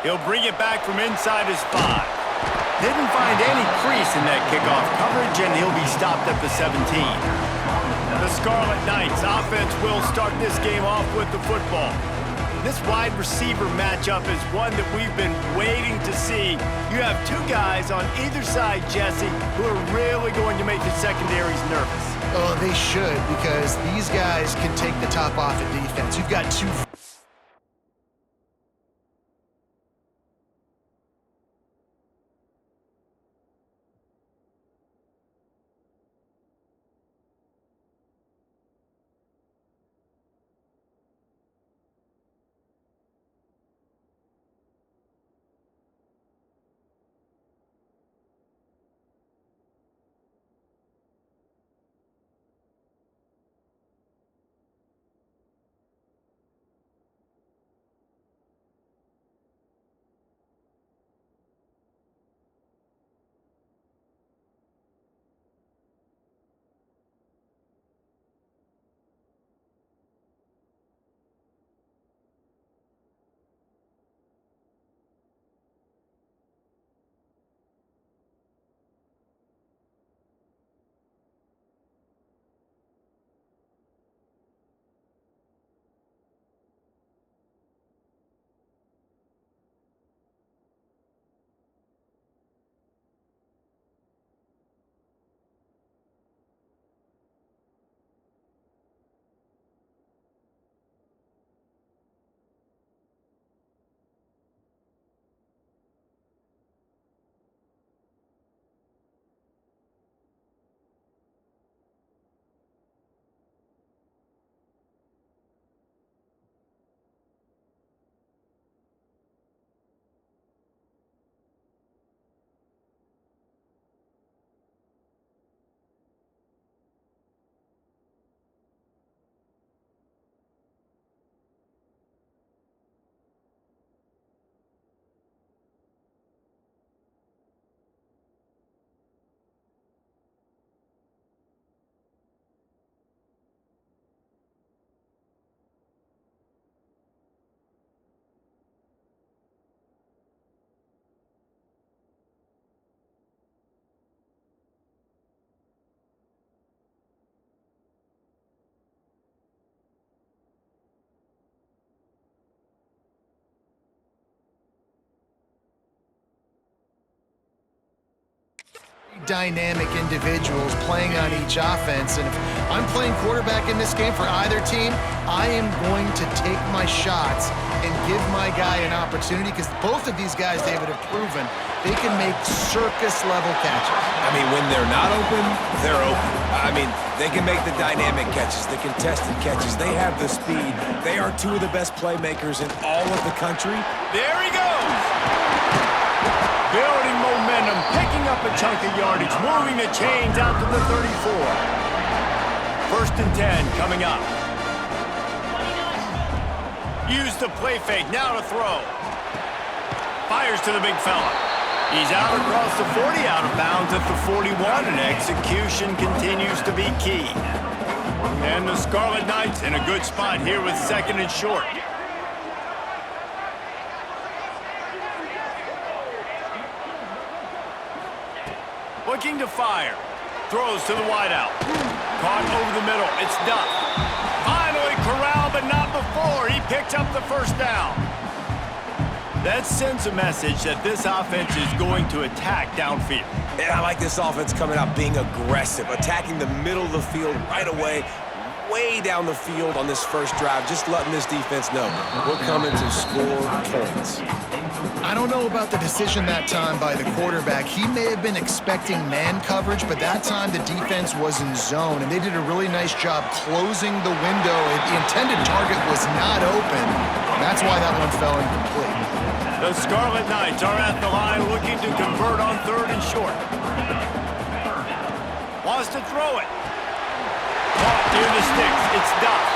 He'll bring it back from inside his 5. Didn't find any crease in that kickoff coverage, and he'll be stopped at the 17. The Scarlet Knights offense will start this game off with the football. This wide receiver matchup is one that we've been waiting to see. You have two guys on either side, Jesse, who are really going to make the secondaries nervous. Oh, they should, because these guys can take the top off of defense. You've got two. Dynamic individuals playing on each offense, and if I'm playing quarterback in this game for either team, I am going to take my shots and give my guy an opportunity, because both of these guys, David, have proven they can make circus-level catches. I mean, when they're not open, they're open. I mean, they can make the dynamic catches, the contested catches. They have the speed. They are two of the best playmakers in all of the country. There he goes! Building momentum, picking up a chunk of yardage, moving the chains out to the 34. 1st and 10 coming up. Use the play fake, now to throw. Fires to the big fella. He's out across the 40, out of bounds at the 41, and execution continues to be key. And the Scarlet Knights in a good spot here with 2nd and short. Looking to fire. Throws to the wideout. Caught over the middle. It's Duff. Finally corralled, but not before. He picked up the 1st down. That sends a message that this offense is going to attack downfield. And I like this offense coming out being aggressive, attacking the middle of the field right away, way down the field on this first drive, just letting this defense know we're coming to score points. I don't know about the decision that time by the quarterback. He may have been expecting man coverage, but that time the defense was in zone, and they did a really nice job closing the window. The intended target was not open. That's why that one fell incomplete. The Scarlet Knights are at the line looking to convert on 3rd and short. Wants to throw it. Caught near the sticks. It's Duff.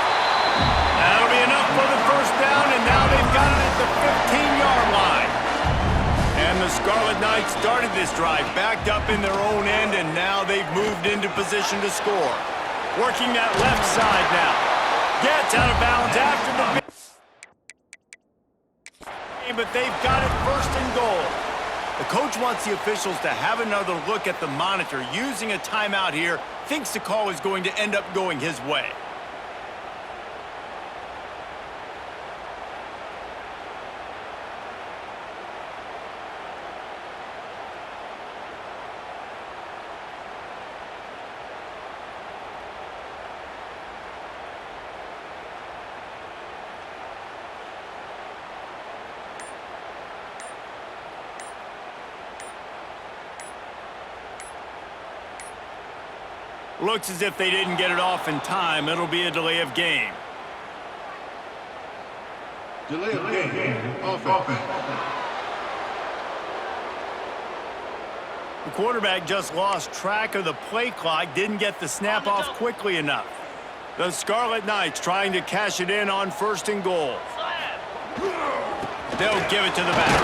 That'll be enough for the 1st down, and now they've got it at the 15-yard line. And the Scarlet Knights started this drive backed up in their own end, and now they've moved into position to score. Working that left side now. Gets out of bounds after the... But they've got it first and goal. The coach wants the officials to have another look at the monitor using a timeout here. Thinks the call is going to end up going his way. Looks as if they didn't get it off in time. It'll be a delay of game. Delay of game. Offense. The quarterback just lost track of the play clock, didn't get the snap off quickly enough. The Scarlet Knights trying to cash it in on first and goal. They'll give it to the back.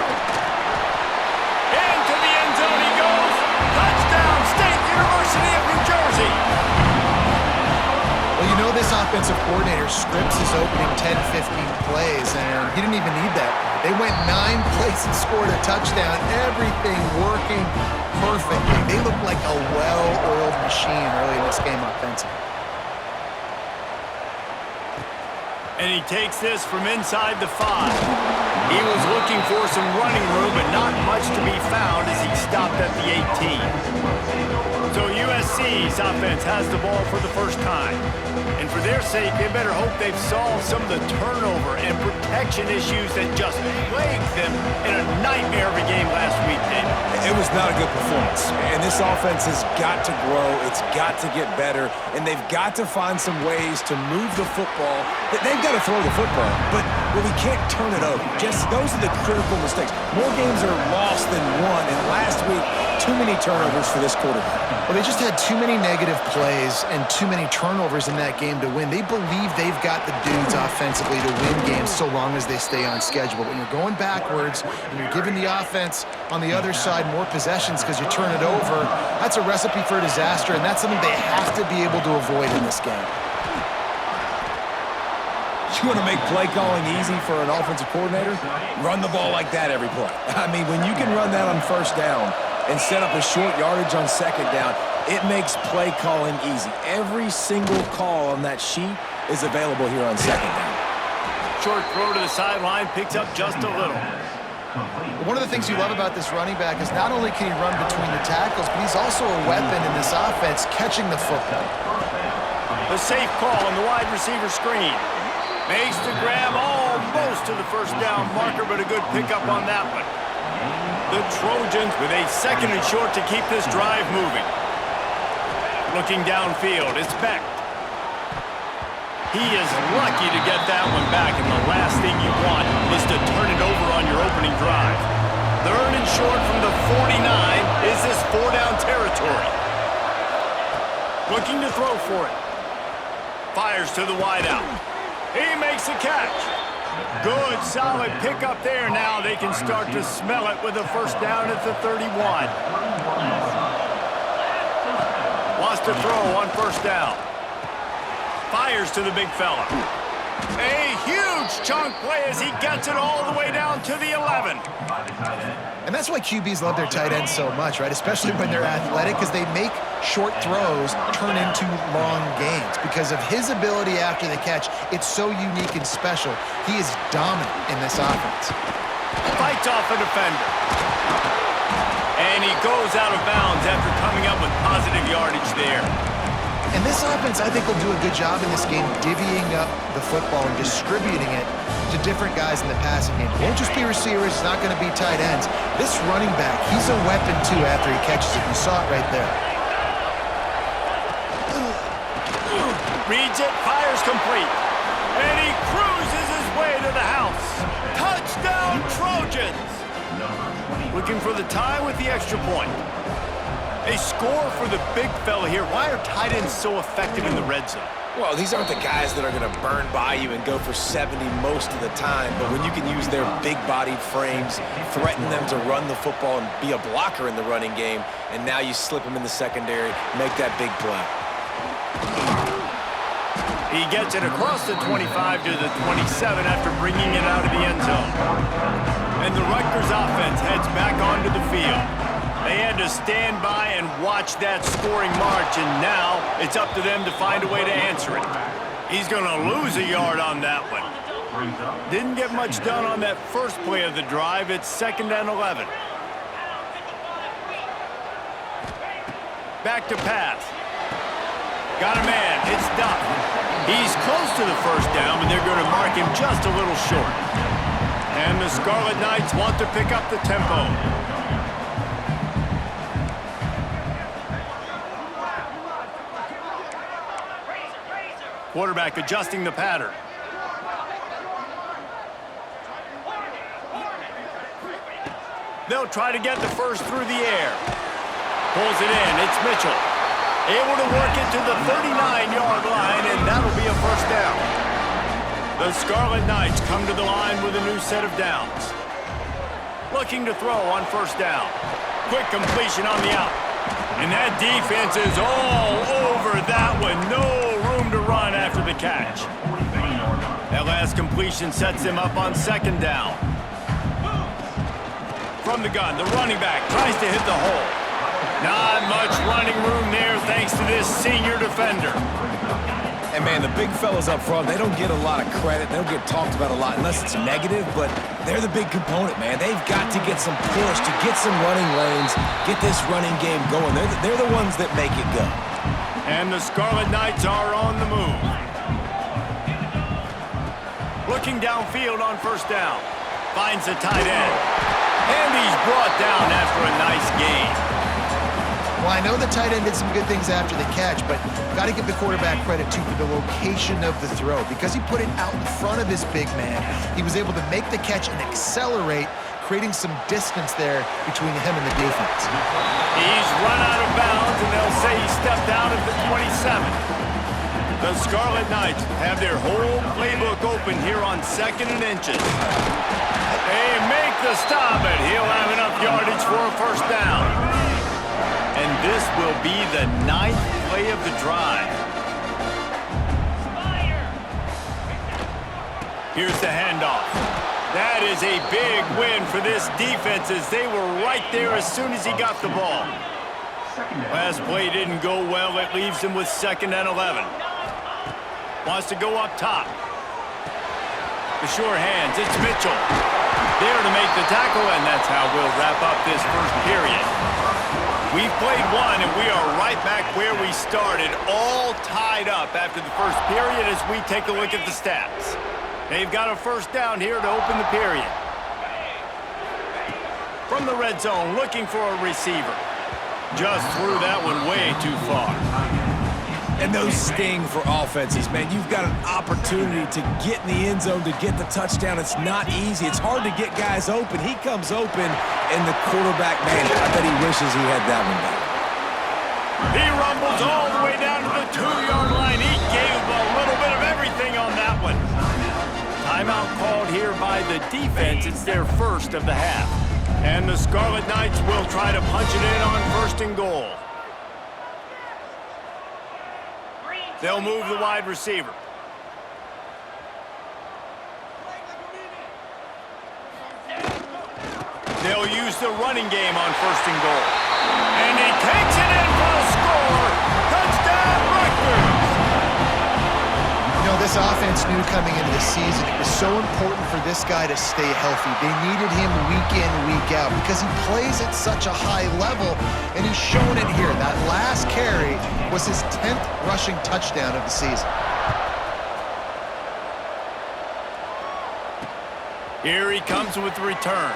Into the end zone he goes. Touchdown, State University of New Jersey. Well, you know this offensive coordinator scripts his opening 10, 15 plays, and he didn't even need that. They went 9 plays and scored a touchdown. Everything working perfectly. They look like a well-oiled machine early in this game offensively. And he takes this from inside the 5. He was looking for some running room, but not much to be found as he stopped at the 18. So USC's offense has the ball for the first time. And for their sake, they better hope they've solved some of the turnover and protection issues that just plagued them in a nightmare of a game last week, David. It was not a good performance. And this offense has got to grow. It's got to get better. And they've got to find some ways to move the football. They've got to throw the football, but we can't turn it over. Just those are the critical mistakes. More games are lost than won. And last week, too many turnovers for this quarterback. Well, they just had too many negative plays and too many turnovers in that game to win. They believe they've got the dudes offensively to win games so long as they stay on schedule. But when you're going backwards and you're giving the offense on the other side more possessions because you turn it over, that's a recipe for disaster, and that's something they have to be able to avoid in this game. You want to make play calling easy for an offensive coordinator? Run the ball like that every play. I mean, when you can run that on first down and set up a short yardage on second down, it makes play calling easy. Every single call on that sheet is available here on second down. Short throw to the sideline, picks up just a little. One of the things you love about this running back is not only can he run between the tackles, but he's also a weapon in this offense catching the football. The safe call on the wide receiver screen. Makes the grab almost to the first down marker, but a good pickup on that one. The Trojans with a second and short to keep this drive moving. Looking downfield, it's Beck. He is lucky to get that one back, and the last thing you want is to turn it over on your opening drive. Third and short from the 49 is this 4-down territory. Looking to throw for it. Fires to the wideout. He makes the catch. Good, solid pickup there. Now they can start to smell it with a first down at the 31. Wants to throw on first down. Fires to the big fella. A huge chunk play as he gets it all the way down to the 11. And that's why QBs love their tight ends so much, right? Especially when they're athletic, because they make short throws turn into long gains. Because of his ability after the catch, it's so unique and special. He is dominant in this offense. Fights off a defender. And he goes out of bounds after coming up with positive yardage there. And this offense, I think, will do a good job in this game divvying up the football and distributing it to different guys in the passing game. It won't just be receivers. It's not going to be tight ends. This running back, he's a weapon, too, after he catches it. You saw it right there. Reads it, fires complete. And he cruises his way to the house. Touchdown, Trojans! Looking for the tie with the extra point. A score for the big fella here. Why are tight ends so effective in the red zone? Well, these aren't the guys that are going to burn by you and go for 70 most of the time, but when you can use their big-bodied frames, threaten them to run the football and be a blocker in the running game, and now you slip them in the secondary, make that big play. He gets it across the 25 to the 27 after bringing it out of the end zone. back onto the field. They had to stand by and watch that scoring march, and now it's up to them to find a way to answer it. He's going to lose a yard on that one. Didn't get much done on that first play of the drive. It's 2nd and 11. Back to pass. Got a man. It's Duck. He's close to the first down, but they're going to mark him just a little short. And the Scarlet Knights want to pick up the tempo. Quarterback adjusting the pattern. They'll try to get the first through the air. Pulls it in. It's Mitchell. Able to work it to the 39-yard line, and that'll be a first down. The Scarlet Knights come to the line with a new set of downs. Looking to throw on first down. Quick completion on the out. And that defense is all over that one. No room to run after the catch. That last completion sets him up on 2nd down. From the gun, the running back tries to hit the hole. Not much running room there thanks to this senior defender. And, man, the big fellas up front, they don't get a lot of credit. They don't get talked about a lot unless it's negative, but they're the big component, man. They've got to get some push, to get some running lanes, get this running game going. They're the ones that make it go. And the Scarlet Knights are on the move. Looking downfield on first down. Finds the tight end. And he's brought down after a nice gain. Well, I know the tight end did some good things after the catch, but got to give the quarterback credit, too, for the location of the throw. Because he put it out in front of his big man, he was able to make the catch and accelerate, creating some distance there between him and the defense. He's run out of bounds, and they'll say he stepped out at the 27. The Scarlet Knights have their whole playbook open here on 2nd and inches. They make the stop, and he'll have enough yardage for a first down. And this will be the 9th play of the drive. Here's the handoff. That is a big win for this defense as they were right there as soon as he got the ball. Last play didn't go well. It leaves him with 2nd and 11. Wants to go up top. The sure hands. It's Mitchell. There to make the tackle, and that's how we'll wrap up this first period. We've played one, and we are right back where we started, all tied up after the first period as we take a look at the stats. They've got a first down here to open the period. From the red zone, looking for a receiver. Just threw that one way too far. And those sting for offenses, man. You've got an opportunity to get in the end zone, to get the touchdown. It's not easy. It's hard to get guys open. He comes open, and the quarterback, man, I bet he wishes he had that one back. He rumbles all the way down to the 2-yard line. He gave a little bit of everything on that one. Timeout called here by the defense. It's their first of the half. And the Scarlet Knights will try to punch it in on 1st and goal. They'll move the wide receiver. They'll use the running game on 1st and goal. And he takes it in for a score. Touchdown, Rutgers! You know, this offense knew coming into the season it was so important for this guy to stay healthy. They needed him week in, week out because he plays at such a high level, and he's shown it here. That last carry was his 10th rushing touchdown of the season. Here he comes with the return.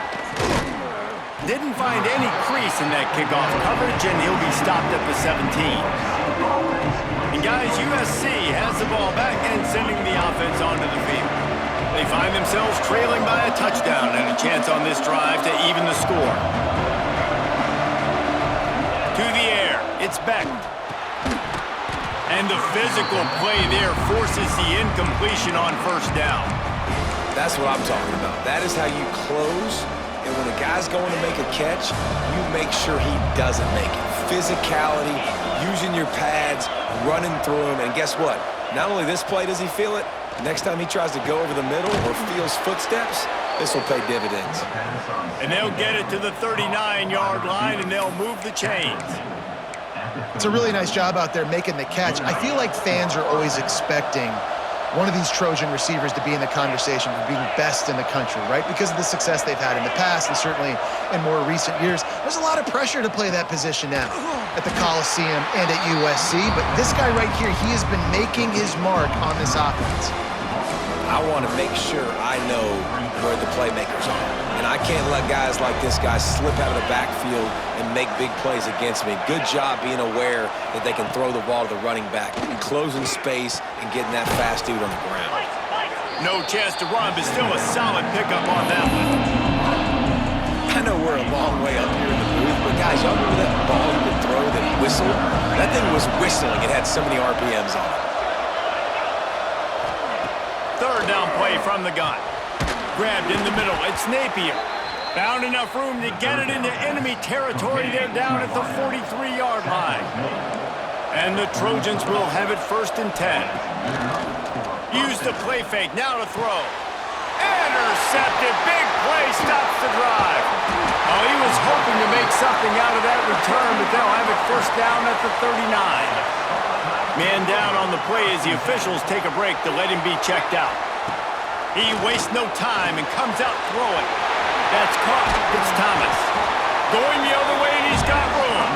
Didn't find any crease in that kickoff coverage, and he'll be stopped at the 17. And guys, USC has the ball back and sending the offense onto the field. They find themselves trailing by a touchdown and a chance on this drive to even the score. To the air, it's Beck. And the physical play there forces the incompletion on first down. That's what I'm talking about. That is how you close, and when a guy's going to make a catch, you make sure he doesn't make it. Physicality, using your pads, running through him, and guess what? Not only this play does he feel it, next time he tries to go over the middle or feels footsteps, This will pay dividends. And they'll get it to the 39-yard line, and they'll move the chains. It's a really nice job out there making the catch. I feel like fans are always expecting one of these Trojan receivers to be in the conversation for being best in the country, right? Because of the success they've had in the past and certainly in more recent years. There's a lot of pressure to play that position now at the Coliseum and at USC, but this guy right here, he has been making his mark on this offense. I want to make sure I know where the playmakers are. And I can't let guys like this guy slip out of the backfield and make big plays against me. Good job being aware that they can throw the ball to the running back, closing space and getting that fast dude on the ground. No chance to run, but still a solid pickup on that one. I know we're a long way up here in the booth, but guys, y'all remember that ball you could throw that whistled? That thing was whistling. It had so many RPMs on it. Third down play from the gun. Grabbed in the middle. It's Napier. Found enough room to get it into enemy territory. They're down at the 43-yard line. And the Trojans will have it 1st and 10. Use the play fake. Now to throw. Intercepted. Big play. Stops the drive. Oh, he was hoping to make something out of that return, but they'll have it 1st down at the 39. Man down on the play as the officials take a break to let him be checked out. He wastes no time and comes out throwing. That's caught. It's Thomas. Going the other way, and he's got room.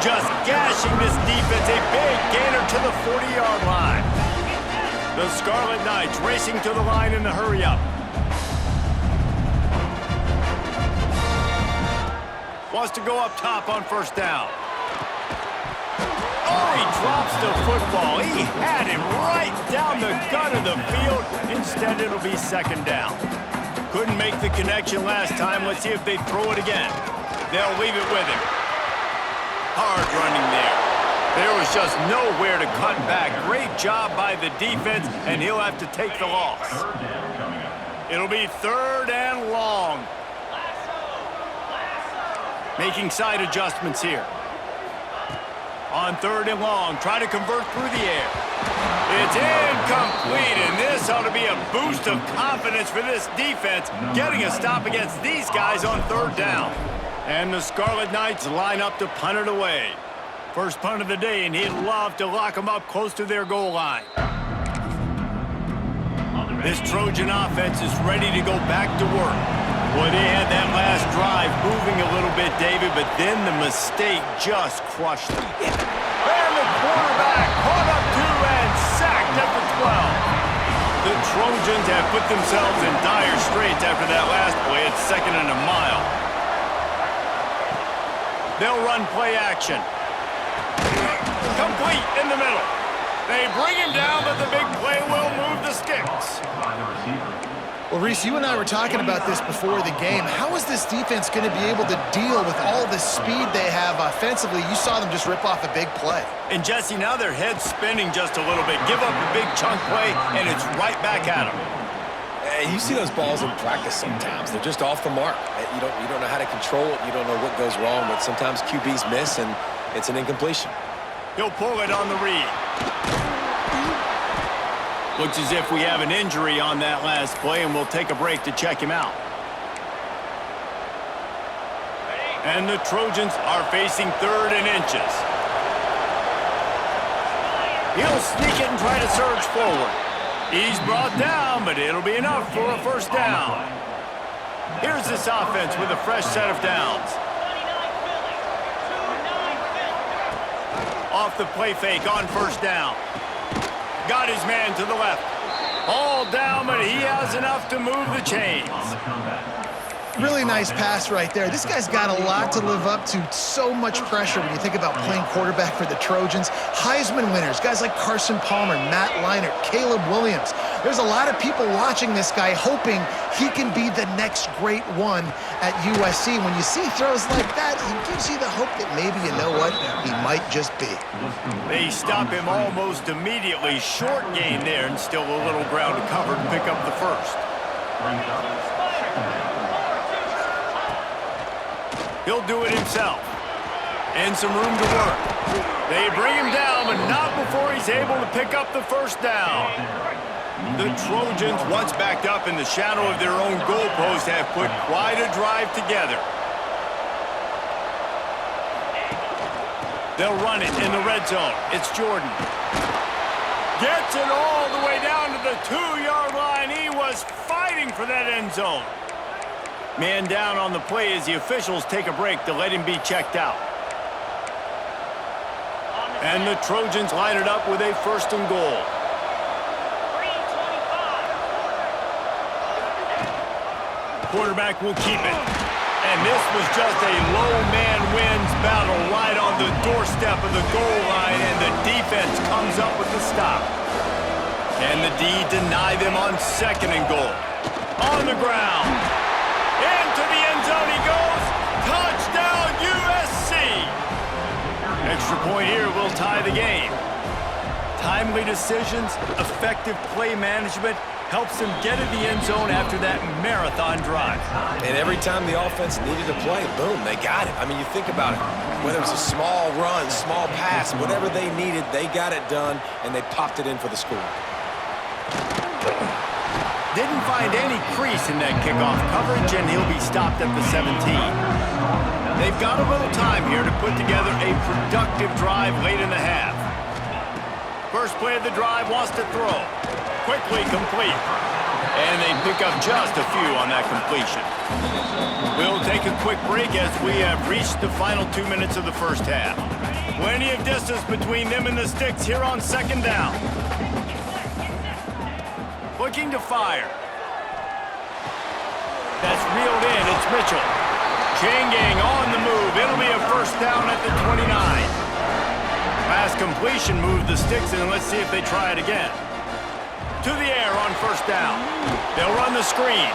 Just gashing this defense. A big gainer to the 40-yard line. The Scarlet Knights racing to the line in the hurry-up. Wants to go up top on 1st down. Oh, he drops the football. He had him right down the gut of the field. Instead, it'll be 2nd down. Couldn't make the connection last time. Let's see if they throw it again. They'll leave it with him. Hard running there. There was just nowhere to cut back. Great job by the defense, and he'll have to take the loss. It'll be 3rd and long. Making side adjustments here. On 3rd and long, try to convert through the air. It's incomplete, and this ought to be a boost of confidence for this defense, getting a stop against these guys on 3rd down. And the Scarlet Knights line up to punt it away. First punt of the day, and he'd love to lock them up close to their goal line. This Trojan offense is ready to go back to work. Boy, they had that last drive moving a little bit, David, but then the mistake just crushed them. And the quarterback caught up to and sacked at the 12. The Trojans have put themselves in dire straits after that last play. It's 2nd and a mile. They'll run play action. Complete in the middle. They bring him down, but the big play will move the sticks. Well, Reese, you and I were talking about this before the game. How is this defense going to be able to deal with all the speed they have offensively? You saw them just rip off a big play. And, Jesse, now their head's spinning just a little bit. Give up a big chunk play, and it's right back at them. You see those balls in practice sometimes. They're just off the mark. You don't know how to control it. You don't know what goes wrong, but sometimes QBs miss, and it's an incompletion. He'll pull it on the read. Looks as if we have an injury on that last play, and we'll take a break to check him out. And the Trojans are facing 3rd and inches. He'll sneak it and try to surge forward. He's brought down, but it'll be enough for a 1st down. Here's this offense with a fresh set of downs. Off the play fake on 1st down. Got his man to the left. All down, but he has enough to move the chains. Really nice pass right there. This guy's got a lot to live up to. So much pressure when you think about playing quarterback for the Trojans. Heisman winners, guys like Carson Palmer, Matt Leinart, Caleb Williams. There's a lot of people watching this guy hoping he can be the next great one at USC. When you see throws like that, it gives you the hope that maybe, you know what, he might just be. They stop him almost immediately. Short gain there, and still a little ground to cover to pick up the 1st. He'll do it himself. And some room to work. They bring him down, but not before he's able to pick up the 1st down. The Trojans, once backed up in the shadow of their own goalpost, have put quite a drive together. They'll run it in the red zone. It's Jordan. Gets it all the way down to the 2-yard line. He was fighting for that end zone. Man down on the play as the officials take a break to let him be checked out. And the Trojans line it up with a 1st and goal. Quarterback will keep it. And this was just a low man wins battle right on the doorstep of the goal line, and the defense comes up with the stop. Can the D deny them on 2nd and goal? On the ground. Into the end zone he goes. Touchdown USC. Extra point here will tie the game. Timely decisions, effective play management, helps them get in the end zone after that marathon drive. And every time the offense needed to play, boom, they got it. I mean, you think about it. Whether it was a small run, small pass, whatever they needed, they got it done, and they popped it in for the score. Didn't find any crease in that kickoff coverage, and he'll be stopped at the 17. They've got a little time here to put together a productive drive late in the half. First play of the drive, wants to throw. Quickly complete. And they pick up just a few on that completion. We'll take a quick break as we have reached the final 2 minutes of the first half. Plenty of distance between them and the sticks here on 2nd down. Looking to fire. That's reeled in. It's Mitchell. Chain gang on the move. It'll be a 1st down at the 29. Pass completion moved the sticks, and let's see if they try it again. To the air on 1st down. They'll run the screen.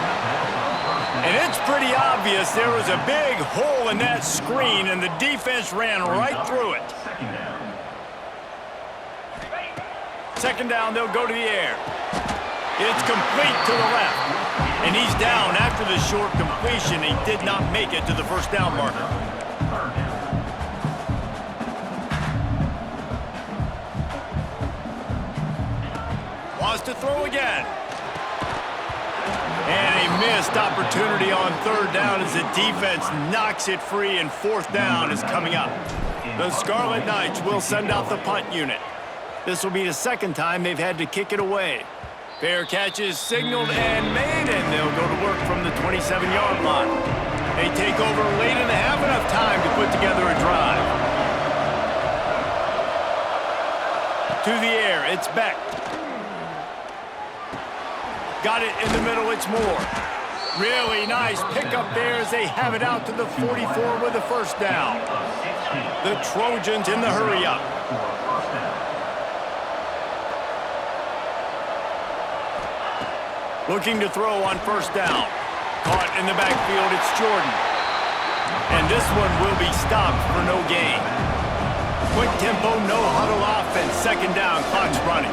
And it's pretty obvious there was a big hole in that screen, and the defense ran right through it. 2nd down, they'll go to the air. It's complete to the left. And he's down after the short completion. He did not make it to the 1st down marker. Wants to throw again. And a missed opportunity on 3rd down as the defense knocks it free, and 4th down is coming up. The Scarlet Knights will send out the punt unit. This will be the 2nd time they've had to kick it away. Fair catch is signaled and made, and they'll go to work from the 27-yard line. They take over late in the half, enough time to put together a drive. To the air, it's Beck. Got it in the middle, it's Moore. Really nice pickup there as they have it out to the 44 with a 1st down. The Trojans in the hurry-up. Looking to throw on 1st down. Caught in the backfield, it's Jordan. And this one will be stopped for no gain. Quick tempo, no huddle offense. 2nd down, clock's running.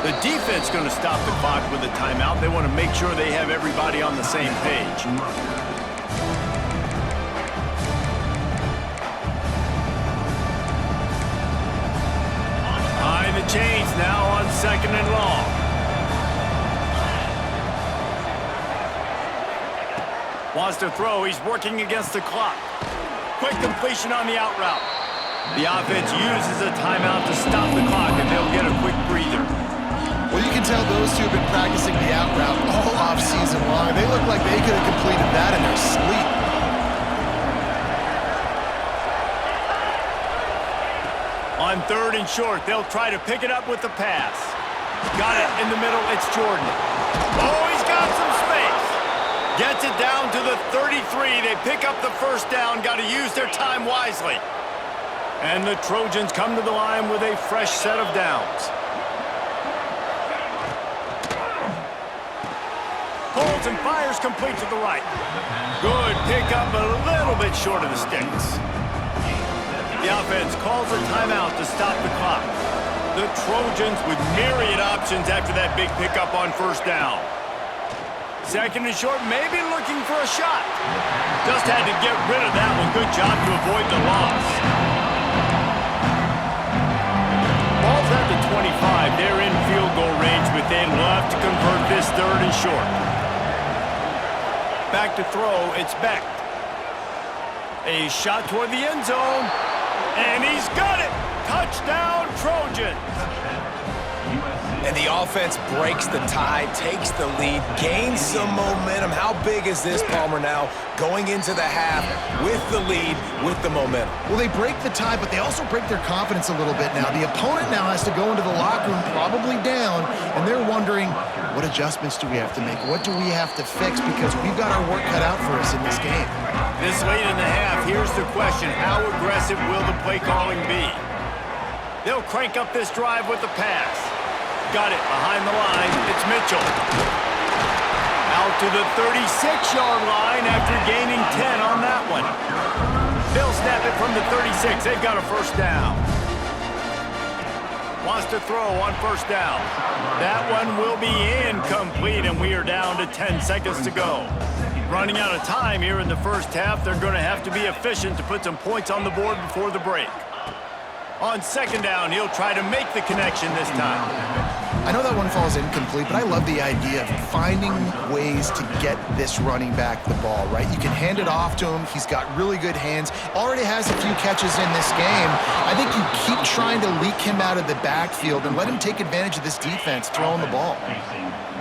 The defense going to stop the clock with a timeout. They want to make sure they have everybody on the same page. Behind the chains now on 2nd and long. Wants to throw. He's working against the clock. Quick completion on the out route. The offense uses a timeout to stop the clock, and they'll get a quick breather. Well, you can tell those two have been practicing the out route all off-season long. They look like they could have completed that in their sleep. On 3rd and short, they'll try to pick it up with the pass. Got it in the middle, it's Jordan. Oh, he's got some space. Gets it down to the 33. They pick up the 1st down, got to use their time wisely. And the Trojans come to the line with a fresh set of downs. Holds and fires complete to the right. Good pickup, a little bit short of the sticks. The offense calls a timeout to stop the clock. The Trojans with myriad options after that big pickup on 1st down. 2nd and short, maybe looking for a shot. Just had to get rid of that one. Good job to avoid the loss. Ball's at the 25. They're in field goal range, but they'd love to convert this third and short. Back to throw, it's Beck. A shot toward the end zone, and he's got it! Touchdown, Trojans! And the offense breaks the tie, takes the lead, gains some momentum. How big is this, Palmer, now going into the half with the lead, with the momentum? Well, they break the tie, but they also break their confidence a little bit now. The opponent now has to go into the locker room probably down, and they're wondering, what adjustments do we have to make? What do we have to fix? Because we've got our work cut out for us in this game. This late in the half, here's the question. How aggressive will the play calling be? They'll crank up this drive with the pass. Got it behind the line. It's Mitchell. Out to the 36-yard line after gaining 10 on that one. They'll snap it from the 36. They've got a first down. Wants to throw on first down. That one will be incomplete, and we are down to 10 seconds to go. Running out of time here in the first half. They're going to have to be efficient to put some points on the board before the break. On second down, he'll try to make the connection this time. I know that one falls incomplete, but I love the idea of finding ways to get this running back the ball, right? You can hand it off to him. He's got really good hands. Already has a few catches in this game. I think you keep trying to leak him out of the backfield and let him take advantage of this defense throwing the ball.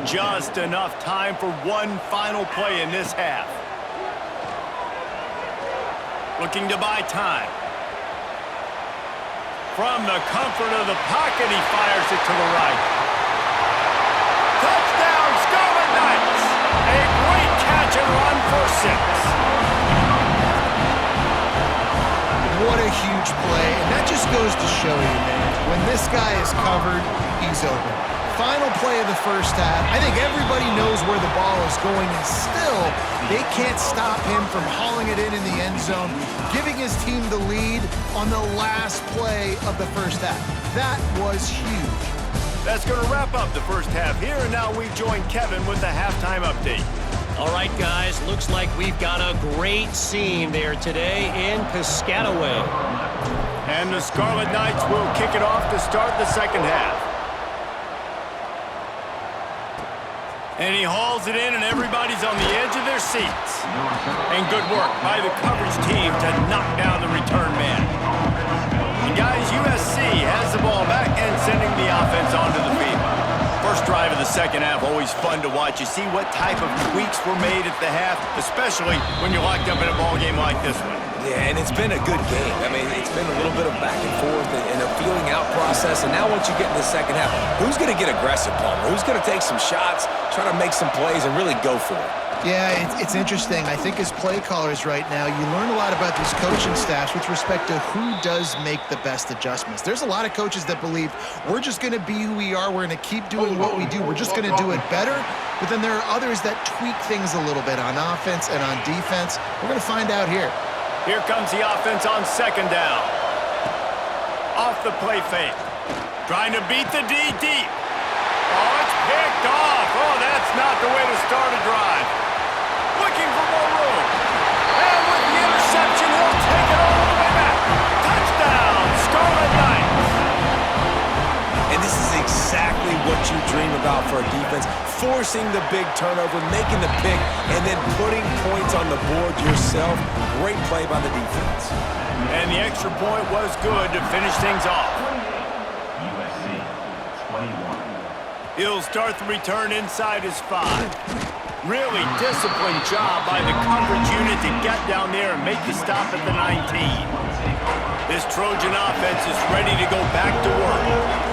Just enough time for one final play in this half. Looking to buy time. From the comfort of the pocket, he fires it to the right. Touchdown, Scarlet Knights! A great catch and run for 6. What a huge play, and that just goes to show you, man, when this guy is covered, he's open. Final play of the first half. I think everybody knows where the ball is going, and still, they can't stop him from hauling it in the end zone, giving his team the lead on the last play of the first half. That was huge. That's going to wrap up the first half here, and now we join Kevin with the halftime update. All right, guys, looks like we've got a great scene there today in Piscataway. And the Scarlet Knights will kick it off to start the second half. And he hauls it in, and everybody's on the edge of their seats. And good work by the coverage team to knock down the return man. And guys, USC has the ball back and sending the offense onto the field. First drive of the second half, always fun to watch. You see what type of tweaks were made at the half, especially when you're locked up in a ball game like this one. Yeah, and it's been a good game. I mean, it's been a little bit of back and forth and a feeling out process. And now once you get in the second half, who's going to get aggressive, Palmer? Who's going to take some shots, try to make some plays, and really go for it? Yeah, it's interesting. I think as play callers right now, you learn a lot about these coaching staffs with respect to who does make the best adjustments. There's a lot of coaches that believe we're just going to be who we are. We're going to keep doing what we do. We're just going to do it better. But then there are others that tweak things a little bit on offense and on defense. We're going to find out here. Here comes the offense on second down. Off the play fake. Trying to beat the D deep. Oh, it's picked off. Oh, that's not the way to start a drive. Looking for more room. And with the interception, he'll take it all the way back. Touchdown, Scarlet Knights. And this is exactly what you dream about for a defense. Forcing the big turnover, making the pick, and then putting points on the board yourself. Great play by the defense. And the extra point was good to finish things off. He'll start the return inside his 5. Really disciplined job by the coverage unit to get down there and make the stop at the 19. This Trojan offense is ready to go back to work.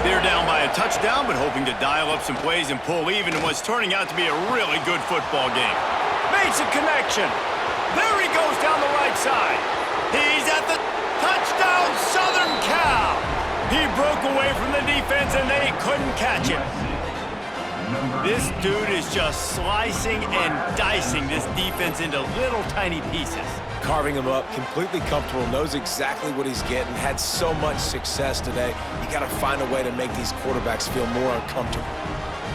They're down by a touchdown, but hoping to dial up some plays and pull even in what's turning out to be a really good football game. Makes a connection. There he goes down the right side. He's at the touchdown, Southern Cal. He broke away from the defense, and they couldn't catch him. This dude is just slicing and dicing this defense into little tiny pieces. Carving him up, completely comfortable, knows exactly what he's getting, had so much success today. You got to find a way to make these quarterbacks feel more uncomfortable.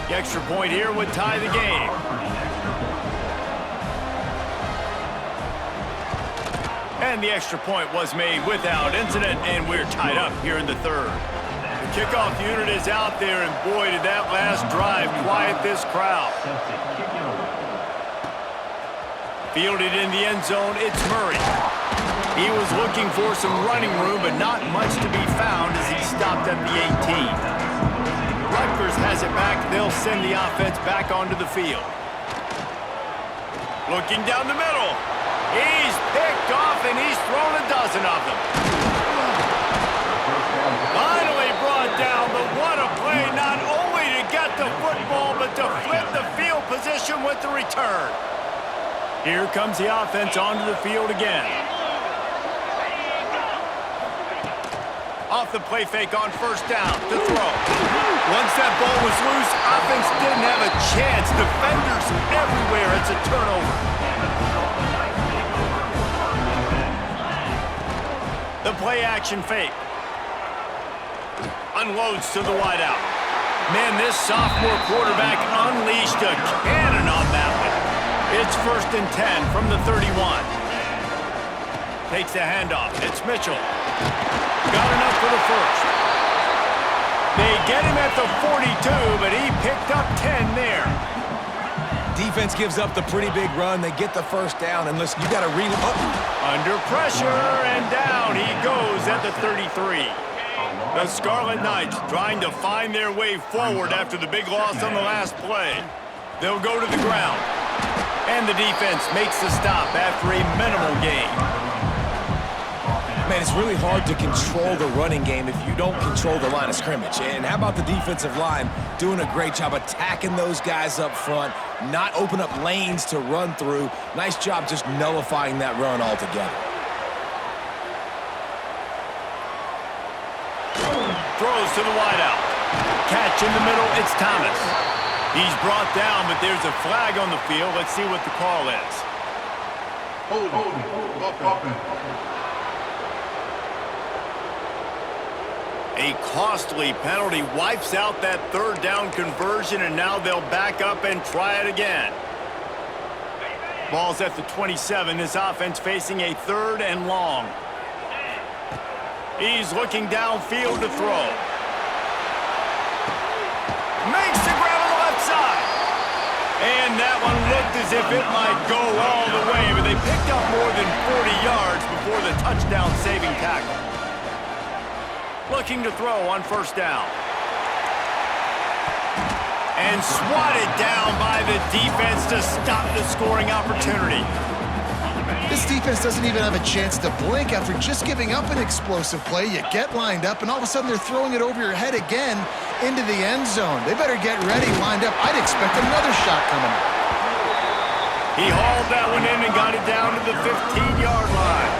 The extra point here would tie the game. And the extra point was made without incident, and we're tied up here in the third. The Kickoff unit is out there, and boy, did that last drive quiet this crowd. Fielded in the end zone, it's Murray. He was looking for some running room, but not much to be found as he stopped at the 18. Rutgers has it back. They'll send the offense back onto the field. Looking down the middle. He's picked off, and he's thrown a dozen of them. Finally brought down, but what a play, not only to get the football, but to flip the field position with the return. Here comes the offense onto the field again. Off the play fake on first down to throw. Once that ball was loose, offense didn't have a chance. Defenders everywhere. It's a turnover. The play action fake. Unloads to the wideout. Man, this sophomore quarterback unleashed a cannon on that one. It's 1st and 10 from the 31. Takes the handoff. It's Mitchell. Got enough for the first. They get him at the 42, but he picked up 10 there. Defense gives up the pretty big run. They get the first down, and listen, you got to read up. Under pressure, and down he goes at the 33. The Scarlet Knights trying to find their way forward after the big loss on the last play. They'll go to the ground. And the defense makes the stop after a minimal gain. Man, it's really hard to control the running game if you don't control the line of scrimmage. And how about the defensive line doing a great job attacking those guys up front, not open up lanes to run through. Nice job just nullifying that run altogether. Throws to the wideout. Catch in the middle, it's Thomas. He's brought down, but there's a flag on the field. Let's see what the call is. A costly penalty wipes out that third down conversion, and now they'll back up and try it again. Ball's at the 27. This offense facing a 3rd and long. He's looking downfield to throw. Makes the grab on the left side. And that one looked as if it might go all the way, but they picked up more than 40 yards before the touchdown-saving tackle. Looking to throw on first down. And swatted down by the defense to stop the scoring opportunity. This defense doesn't even have a chance to blink after just giving up an explosive play. You get lined up, and all of a sudden they're throwing it over your head again into the end zone. They better get ready, lined up. I'd expect another shot coming up. He hauled that one in and got it down to the 15-yard line.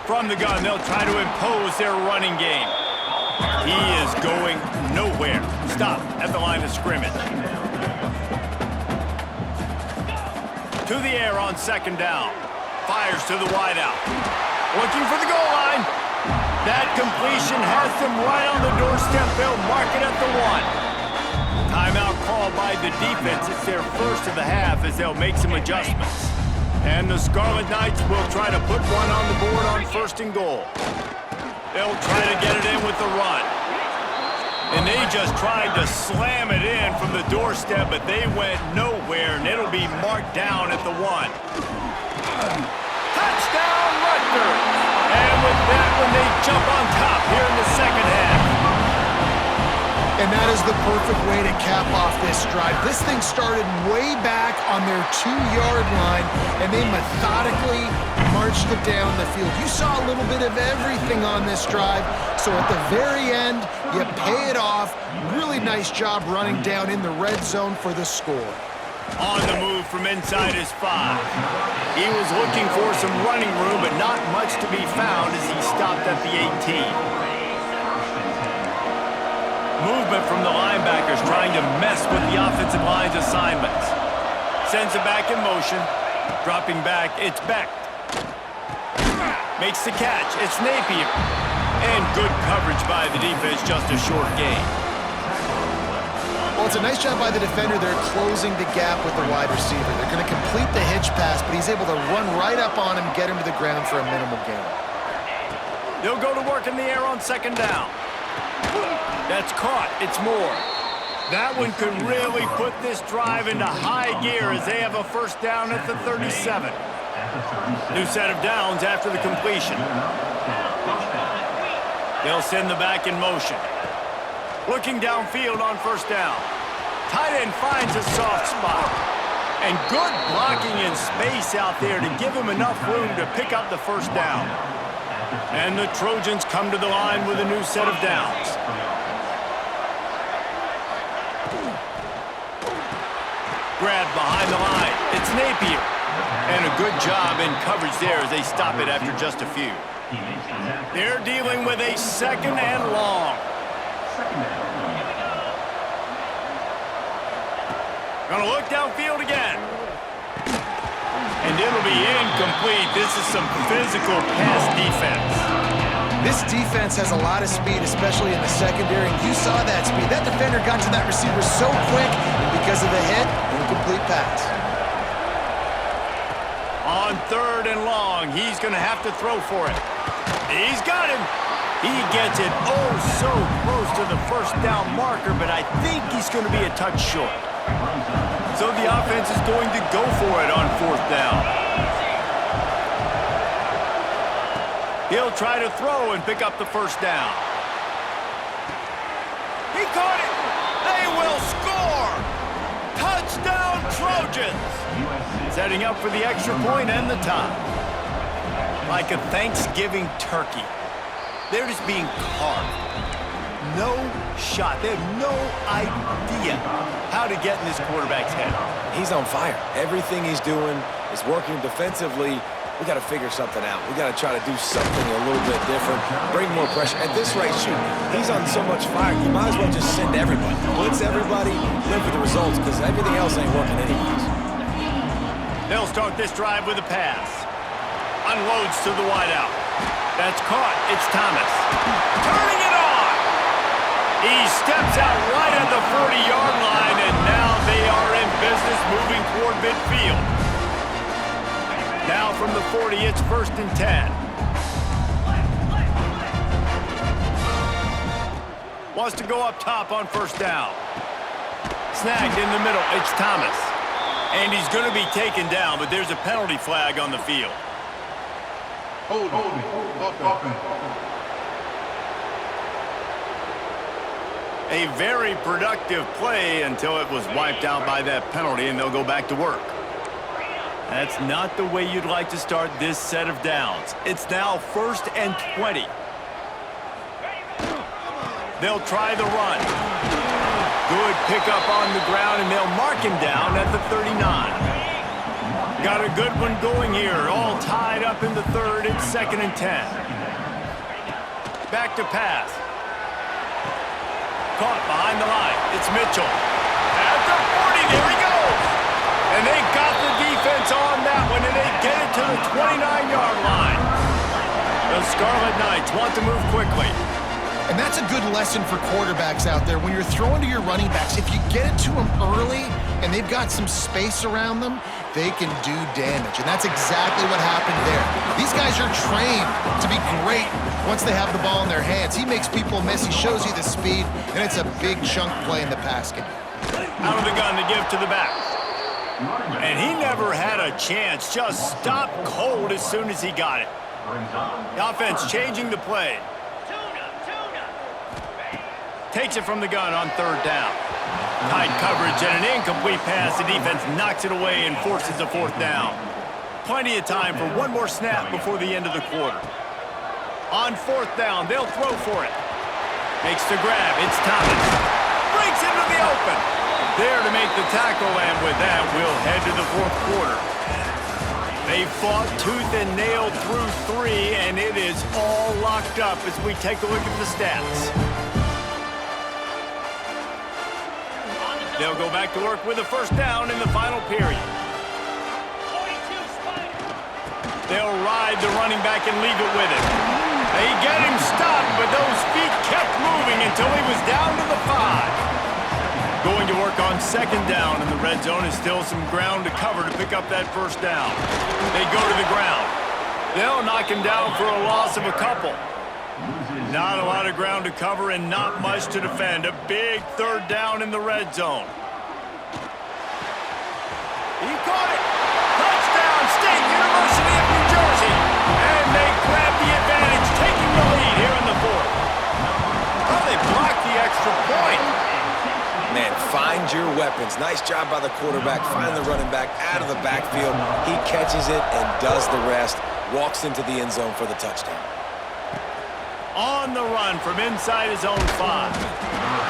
From the gun, they'll try to impose their running game. He is going nowhere. Stop at the line of scrimmage. To the air on second down. Fires to the wideout. Looking for the goal line. That completion has them right on the doorstep. They'll mark it at the 1. Timeout called by the defense. It's their first of the half as they'll make some adjustments. And the Scarlet Knights will try to put one on the board on 1st and goal. They'll try to get it in with the run. And they just tried to slam it in from the doorstep, but they went nowhere, and it'll be marked down at the 1. Touchdown, Rutgers! And with that one, they jump on top here in the second half. And that is the perfect way to cap off this drive. This thing started way back on their 2-yard line, and they methodically marched it down the field. You saw a little bit of everything on this drive, so at the very end, you pay it off. Really nice job running down in the red zone for the score. On the move from inside his 5. He was looking for some running room, but not much to be found as he stopped at the 18. Movement from the linebackers trying to mess with the offensive line's assignments. Sends it back in motion. Dropping back, it's Beck. Makes the catch, it's Napier. And good coverage by the defense, just a short gain. Well, it's a nice job by the defender. They're closing the gap with the wide receiver. They're going to complete the hitch pass, but he's able to run right up on him, get him to the ground for a minimal gain. They'll go to work in the air on second down. That's caught. It's Moore. That one could really put this drive into high gear as they have a first down at the 37. New set of downs after the completion. They'll send the back in motion. Looking downfield on first down. Tight end finds a soft spot. And good blocking in space out there to give him enough room to pick up the first down. And the Trojans come to the line with a new set of downs. Grab behind the line. It's Napier. And a good job in coverage there as they stop it after just a few. They're dealing with a second and long. Gonna look downfield again. And it'll be incomplete. This is some physical pass defense. This defense has a lot of speed, especially in the secondary, and you saw that speed. That defender got to that receiver so quick, and because of the hit, incomplete pass. On third and long, he's going to have to throw for it. He's got him. He gets it oh so close to the first down marker, but I think he's going to be a touch short. So the offense is going to go for it on fourth down. He'll try to throw and pick up the first down. He caught it. They will score. Touchdown Trojans. Setting up for the extra point and the tie. Like a Thanksgiving turkey. They're just being carved. No shot. They have no idea how to get in this quarterback's head. He's on fire. Everything he's doing is working defensively. We got to figure something out. We got to try to do something a little bit different, bring more pressure. At this rate, shoot, he's on so much fire, you might as well just send everybody. Blitz everybody, live with the results, because everything else ain't working anyways. They'll start this drive with a pass. Unloads to the wideout. That's caught. It's Thomas. Turning it on! He steps out right at the 40-yard line, and now they are in business moving toward midfield. Now from the 40, it's 1st and 10. Wants to go up top on first down. Snagged in the middle. It's Thomas. And he's going to be taken down, but there's a penalty flag on the field. Hold offense. A very productive play until it was wiped out by that penalty, and they'll go back to work. That's not the way you'd like to start this set of downs. It's now 1st and 20. They'll try the run. Good pickup on the ground, and they'll mark him down at the 39. Got a good one going here, all tied up in the third. It's 2nd and 10. Back to pass. Caught behind the line. It's Mitchell. At the 40, there he goes. And they got the defense on that one, and they get it to the 29-yard line. The Scarlet Knights want to move quickly. And that's a good lesson for quarterbacks out there. When you're throwing to your running backs, if you get it to them early and they've got some space around them, they can do damage. And that's exactly what happened there. These guys are trained to be great once they have the ball in their hands. He makes people miss. He shows you the speed, and it's a big chunk play in the pass game. Out of the gun to give to the back. And he never had a chance. Just stopped cold as soon as he got it. The offense changing the play. Takes it from the gun on third down. Tight coverage and an incomplete pass. The defense knocks it away and forces a fourth down. Plenty of time for one more snap before the end of the quarter. On fourth down, they'll throw for it. Makes the grab. It's Thomas. Breaks into the open. There to make the tackle, and with that, we'll head to the fourth quarter. They fought tooth and nail through 3, and it is all locked up as we take a look at the stats. They'll go back to work with a first down in the final period. They'll ride the running back and leave it with him. They get him stopped, but those feet kept moving until he was down to the 5. Going to work on second down, and the red zone is still some ground to cover to pick up that first down. They go to the ground. They'll knock him down for a loss of a couple. Not a lot of ground to cover and not much to defend. A big third down in the red zone. He caught it. Touchdown, State University of New Jersey. And they grab the advantage, taking the lead here in the fourth. Oh, they blocked the extra point. Man, find your weapons. Nice job by the quarterback. Find the running back out of the backfield. He catches it and does the rest. Walks into the end zone for the touchdown. On the run from inside his own 5.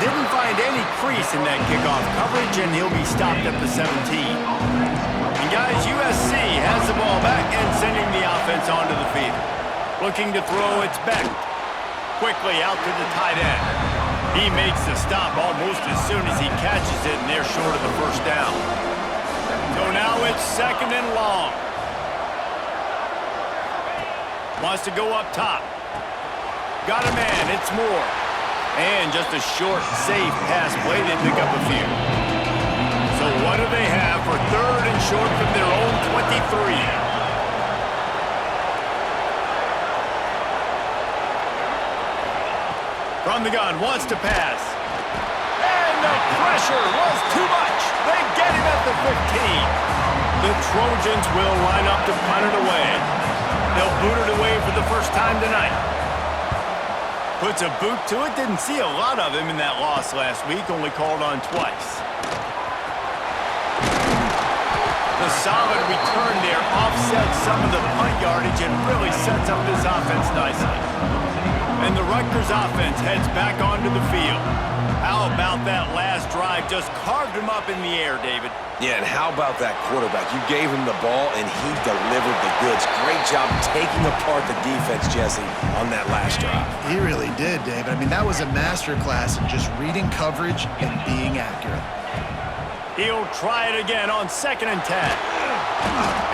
Didn't find any crease in that kickoff coverage, and he'll be stopped at the 17. And guys, USC has the ball back and sending the offense onto the field. Looking to throw, it's Beck. Quickly out to the tight end. He makes the stop almost as soon as he catches it, and they're short of the first down. So now it's 2nd and long. Wants to go up top. Got a man, it's Moore. And just a short, safe pass play. They pick up a few. So what do they have for 3rd and short from their own 23? From the gun, wants to pass. And the pressure was too much. They get him at the 15. The Trojans will line up to punt it away. They'll boot it away for the first time tonight. Puts a boot to it. Didn't see a lot of him in that loss last week. Only called on twice. The solid return there offsets some of the punt yardage and really sets up this offense nicely. And the Rutgers offense heads back onto the field. How about that last drive? Just carved him up in the air, David. Yeah, and how about that quarterback? You gave him the ball, and he delivered the goods. Great job taking apart the defense, Jesse, on that last drive. He really did, David. I mean, that was a masterclass in just reading coverage and being accurate. He'll try it again on 2nd and 10.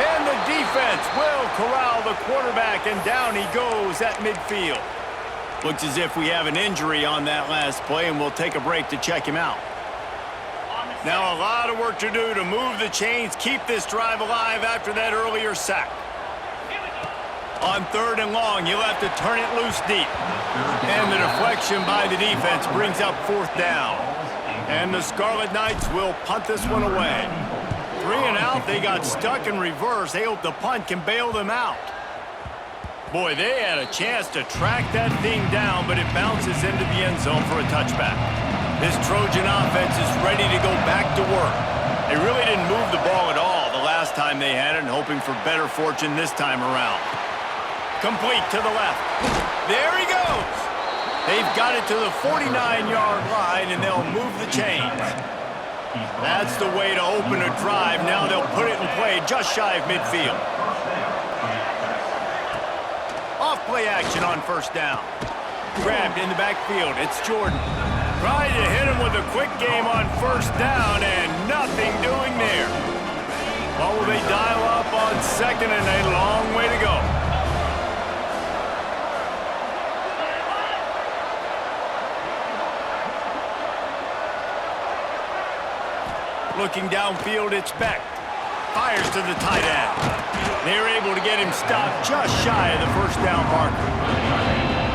And the defense will corral the quarterback, and down he goes at midfield. Looks as if we have an injury on that last play, and we'll take a break to check him out. Now a lot of work to do to move the chains, keep this drive alive after that earlier sack. On 3rd and long, you'll have to turn it loose deep. And the deflection by the defense brings up 4th down. And the Scarlet Knights will punt this one away. 3 and out, they got stuck in reverse. They hope the punt can bail them out. Boy, they had a chance to track that thing down, but it bounces into the end zone for a touchback. This Trojan offense is ready to go back to work. They really didn't move the ball at all the last time they had it, and hoping for better fortune this time around. Complete to the left. There he goes. They've got it to the 49-yard line, and they'll move the chains. That's the way to open a drive. Now they'll put it in play just shy of midfield. Off-play action on 1st down. Grabbed in the backfield. It's Jordan. Trying to hit him with a quick game on 1st down, and nothing doing there. What will they dial up on 2nd, and a long way to go. Looking downfield, it's Beck. Fires to the tight end. They're able to get him stopped just shy of the 1st down marker.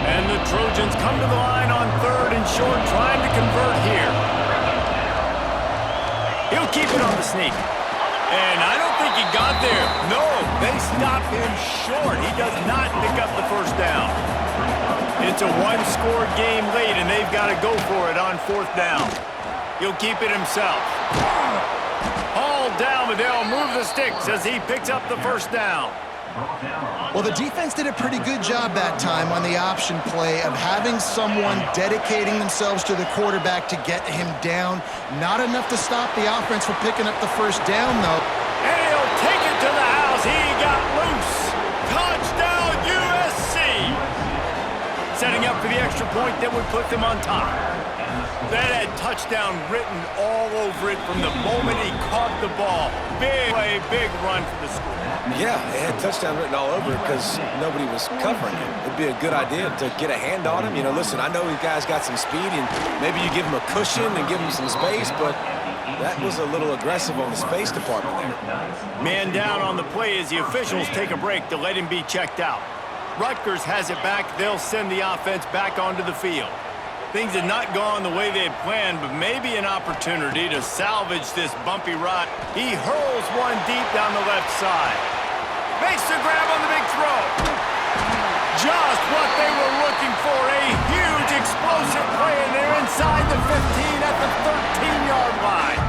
And the Trojans come to the line on 3rd and short, trying to convert here. He'll keep it on the sneak. And I don't think he got there. No, they stop him short. He does not pick up the 1st down. It's a one-score game late, and they've got to go for it on 4th down. He'll keep it himself. Hauled down, but they'll move the sticks as he picks up the 1st down. Well, the defense did a pretty good job that time on the option play of having someone dedicating themselves to the quarterback to get him down. Not enough to stop the offense from picking up the 1st down, though. And he'll take it to the house. He got loose. Touchdown, USC. Setting up for the extra point that would put them on top. That had touchdown written all over it from the moment he caught the ball. Big play, big run for the school. Yeah, it had touchdown written all over it because nobody was covering him. It'd be a good idea to get a hand on him. You know, listen, I know you guys got some speed, and maybe you give him a cushion and give him some space, but that was a little aggressive on the space department there. Man down on the play as the officials take a break to let him be checked out. Rutgers has it back. They'll send the offense back onto the field. Things had not gone the way they had planned, but maybe an opportunity to salvage this bumpy ride. He hurls one deep down the left side. Makes the grab on the big throw. Just what they were looking for, a huge explosive play, and they're inside the 15 at the 13-yard line.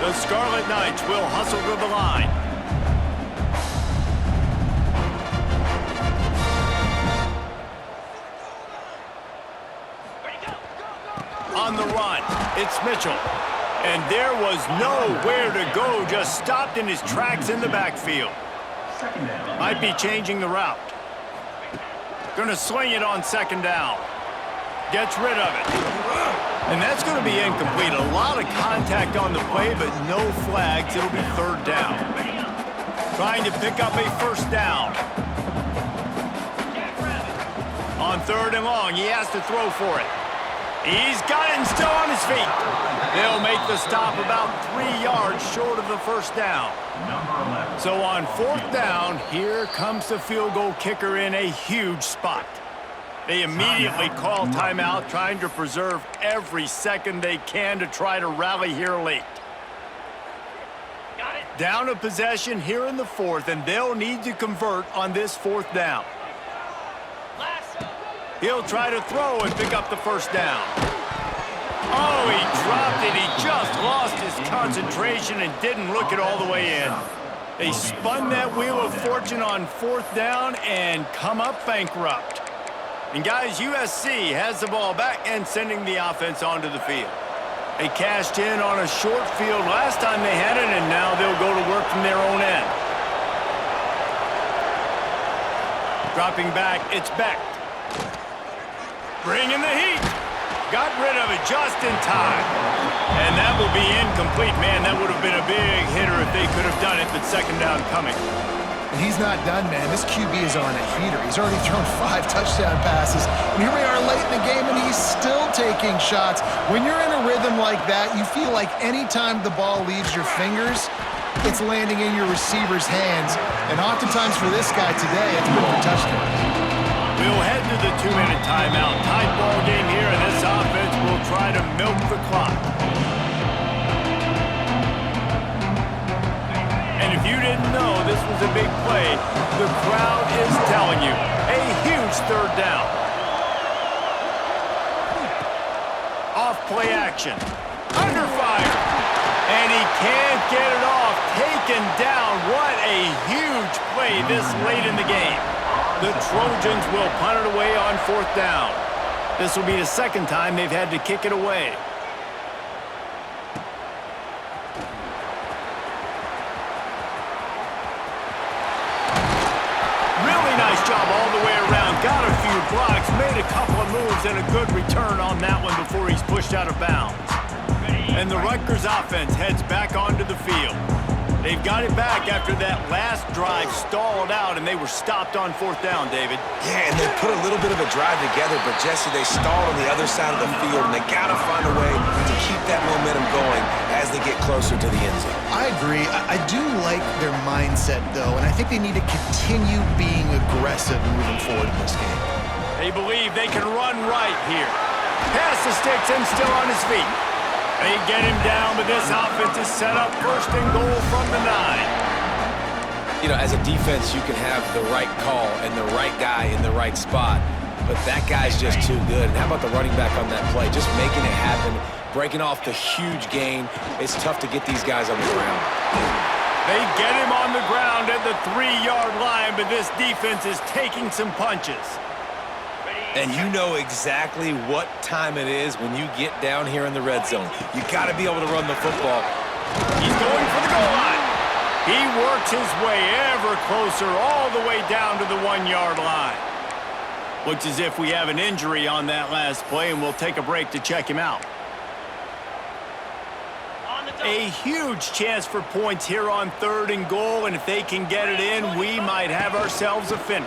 The Scarlet Knights will hustle to the line. On the run, it's Mitchell. And there was nowhere to go, just stopped in his tracks in the backfield. Might be changing the route. Gonna swing it on second down. Gets rid of it. And that's gonna be incomplete. A lot of contact on the play, but no flags. It'll be third down. Trying to pick up a first down. On third and long, he has to throw for it. He's got it and still on his feet. They'll make the stop about 3 yards short of the first down. So on fourth down, here comes the field goal kicker in a huge spot. They immediately call timeout, trying to preserve every second they can to try to rally here late. Down a possession here in the fourth, and they'll need to convert on this fourth down. He'll try to throw and pick up the first down. Oh, he dropped it. He just lost his concentration and didn't look it all the way in. They spun that wheel of fortune on fourth down and come up bankrupt. And guys, USC has the ball back and sending the offense onto the field. They cashed in on a short field last time they had it, and now they'll go to work from their own end. Dropping back, it's Beck. Bringing the heat. Got rid of it just in time. And that will be incomplete. Man, that would have been a big hitter if they could have done it, but second down coming. And he's not done, man. This QB is on a heater. He's already thrown 5 touchdown passes. And here we are late in the game, and he's still taking shots. When you're in a rhythm like that, you feel like any time the ball leaves your fingers, it's landing in your receiver's hands. And oftentimes for this guy today, it's been for touchdowns. We'll head to the 2-minute timeout. Tight ball game here, and this offense will try to milk the clock. And if you didn't know this was a big play, the crowd is telling you. A huge third down. Off play action. Under fire. And he can't get it off. Taken down. What a huge play this late in the game. The Trojans will punt it away on fourth down. This will be the second time they've had to kick it away. Really nice job all the way around. Got a few blocks, made a couple of moves, and a good return on that one before he's pushed out of bounds. And the Rutgers offense heads back onto the field. They've got it back after that last drive stalled out, and they were stopped on fourth down, David. Yeah, and they put a little bit of a drive together, but Jesse, they stalled on the other side of the field, and they got to find a way to keep that momentum going as they get closer to the end zone. I agree. I do like their mindset, though, and I think they need to continue being aggressive moving forward in this game. They believe they can run right here. Pass the sticks and still on his feet. They get him down, but this offense is set up first and goal from the 9. You know, as a defense, you can have the right call and the right guy in the right spot, but that guy's just too good. And how about the running back on that play? Just making it happen, breaking off the huge gain. It's tough to get these guys on the ground. They get him on the ground at the 3-yard line, but this defense is taking some punches. And you know exactly what time it is when you get down here in the red zone. You got to be able to run the football. He's going for the goal line. He works his way ever closer all the way down to the 1-yard line. Looks as if we have an injury on that last play, and we'll take a break to check him out. A huge chance for points here on third and goal, and if they can get it in, we might have ourselves a finish.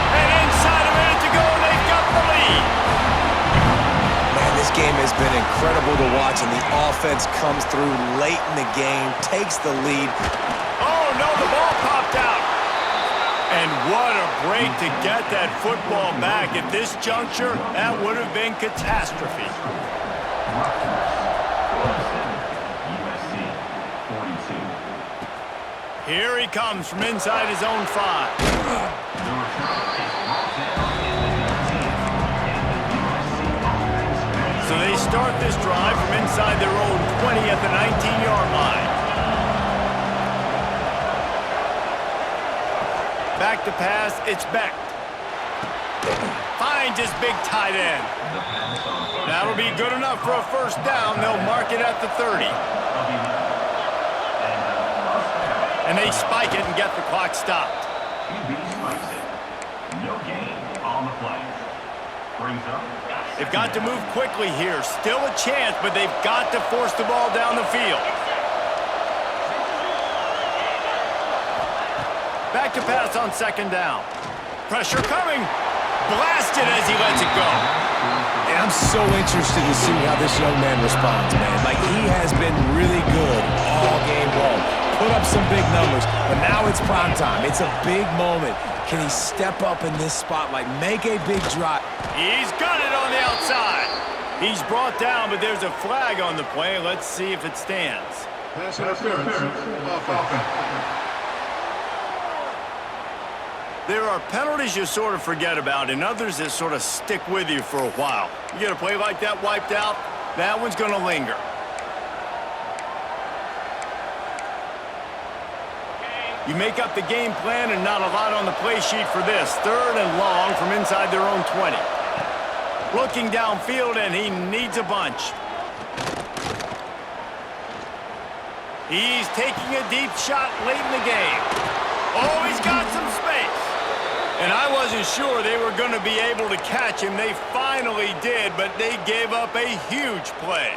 And inside a minute to go, they've got the lead. Man, this game has been incredible to watch, and the offense comes through late in the game, takes the lead. Oh, Oh, no, the ball popped out. And what a break to get that football back. At this juncture, that would have been catastrophe. Here he comes from inside his own 5. So they start this drive from inside their own 20 at the 19-yard line. Back to pass, it's Beck. Finds his big tight end. That'll be good enough for a first down. They'll mark it at the 30. And they spike it and get the clock stopped. No gain on the play. Brings up. They've got to move quickly here. Still a chance, but they've got to force the ball down the field. Back to pass on second down. Pressure coming. Blasted as he lets it go. And I'm so interested to see how this young man responds, man. Like, he has been really good all game long. Put up some big numbers, but now it's prime time. It's a big moment. Can he step up in this spotlight, make a big drive? He's got it on the outside. He's brought down, but there's a flag on the play. Let's see if it stands. Pass interference. Offense. There are penalties you sort of forget about and others that sort of stick with you for a while. You get a play like that wiped out, that one's going to linger. You make up the game plan and not a lot on the play sheet for this. 3rd and long from inside their own 20. Looking downfield, and he needs a bunch. He's taking a deep shot late in the game. Oh, he's got some space. And I wasn't sure they were going to be able to catch him. They finally did, but they gave up a huge play.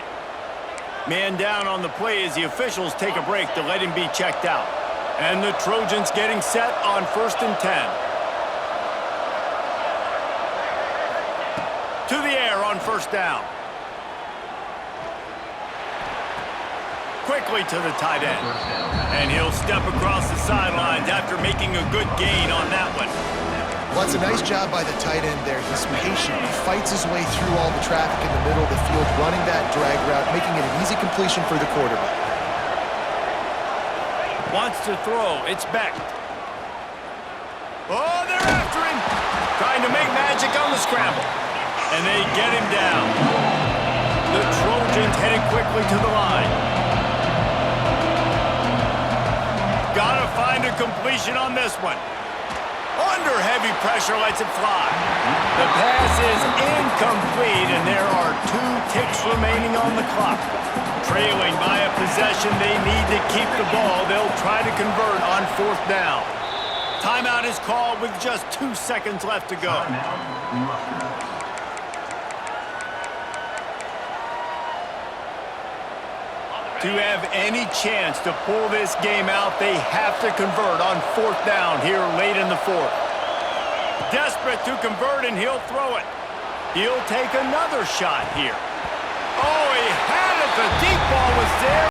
Man down on the play as the officials take a break to let him be checked out. And the Trojans getting set on 1st and 10. To the air on 1st down. Quickly to the tight end. And he'll step across the sidelines after making a good gain on that one. Well, it's a nice job by the tight end there. He's patient. He fights his way through all the traffic in the middle of the field, running that drag route, making it an easy completion for the quarterback. Wants to throw. It's Beck. Oh, they're after him. Trying to make magic on the scramble. And they get him down. The Trojans headed quickly to the line. Gotta find a completion on this one. Under heavy pressure, lets it fly. The pass is incomplete, and there are 2 ticks remaining on the clock. Trailing by a possession, they need to keep the ball. They'll try to convert on 4th down. Timeout is called with just 2 seconds left to go. To have any chance to pull this game out, they have to convert on 4th down here late in the 4th. Desperate to convert, and he'll throw it. He'll take another shot here. Oh, he had it. The deep ball was there.